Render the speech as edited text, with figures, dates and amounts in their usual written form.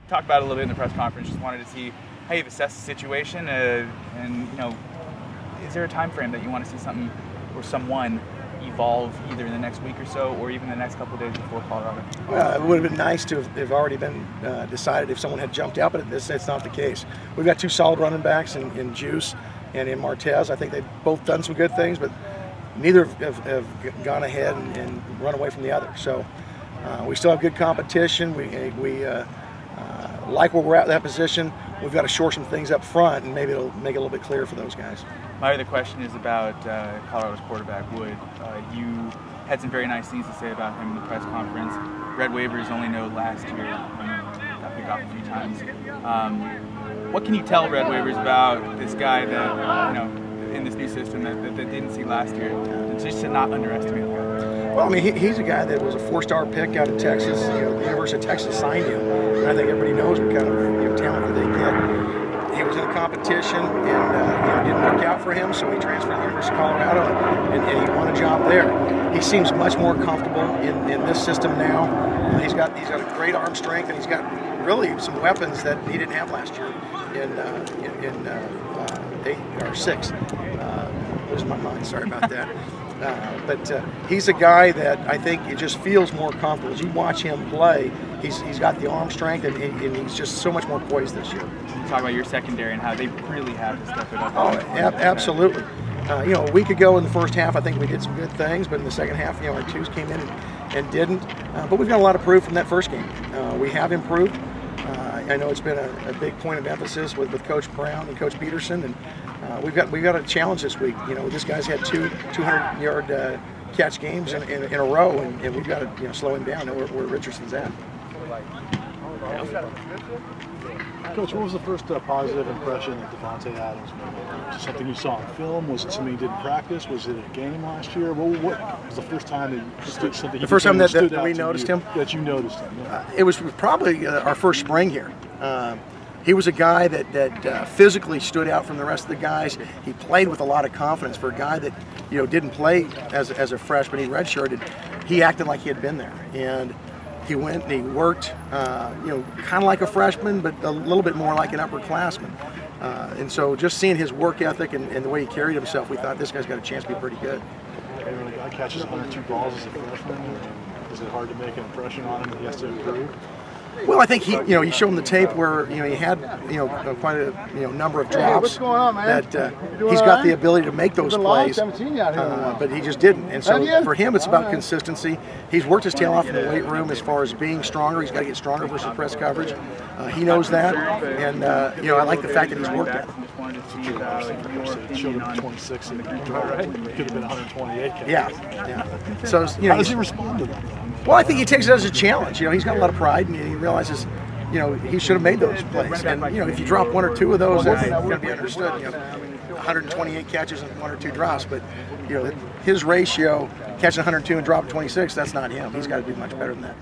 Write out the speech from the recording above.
talked about it a little bit in the press conference. Just wanted to see how you've assessed the situation, and is there a time frame that you want to see something or someone evolve either in the next week or so, or even the next couple of days before Colorado? Well, it would have been nice to have already been decided if someone had jumped out, but it's not the case. We've got two solid running backs in Juice and in Martez. I think they've both done some good things, but neither have gone ahead and run away from the other. So we still have good competition. We like where we're at in that position. We've got to shore some things up front, and maybe it'll make it a little bit clearer for those guys. My other question is about Colorado's quarterback, Wood. You had some very nice things to say about him in the press conference. Red waivers only know last year got picked off a few times. What can you tell Red waivers about this guy that, in this new system that they didn't see last year? Just to not underestimate the guy. Well, I mean, he's a guy that was a 4-star pick out of Texas. The University of Texas signed him, and I think everybody knows what kind of talent that they get. He was in a competition, and it didn't work out for him, so he transferred to the University of Colorado, and he won a job there. He seems much more comfortable in this system now. He's got a great arm strength, and he's got really some weapons that he didn't have last year in 8 or 6. Losing my mind, sorry about that. But he's a guy that I think it just feels more comfortable. As you watch him play, he's got the arm strength, and he's just so much more poised this year. Talk about your secondary and how they really have to step it up. Oh, absolutely. A week ago in the first half, I think we did some good things, but in the second half, our twos came in and didn't. But we've got a lot of proof from that first game. We have improved. I know it's been a big point of emphasis with Coach Brown and Coach Peterson, and we've got a challenge this week. This guy's had two 200-yard catch games in a row, and we've got to slow him down. Know where Richardson's at. Coach, what was the first positive impression of Davante Adams made? Was it something you saw in film? Was it something you did in practice? Was it a game last year? What was the first time that the first time that we noticed him? That you noticed him? Yeah. It was probably our first spring here. He was a guy that physically stood out from the rest of the guys. He played with a lot of confidence. For a guy that didn't play as a freshman, he redshirted. He acted like he had been there, and he went and he worked, kind of like a freshman, but a little bit more like an upperclassman. And so just seeing his work ethic and the way he carried himself, we thought this guy's got a chance to be pretty good. When a guy catches 102 balls as a freshman, is it hard to make an impression on him that he has to improve? Well, I think you show him the tape where he had quite a number of drops. Hey, what's going on, man? That he's got the ability to make those plays, but he just didn't. And so for him, it's about consistency. He's worked his tail off in the weight room as far as being stronger. He's got to get stronger versus press coverage. He knows that, and I like the fact that he's worked at it. It showed him 26 and it could have been 128. Yeah. So how does he respond to that? Well, I think he takes it as a challenge. He's got a lot of pride, and he realizes, he should have made those plays. And if you drop 1 or 2 of those, that's going to be understood. 128 catches and 1 or 2 drops, but his ratio, catching 102 and dropping 26, that's not him. He's got to do much better than that.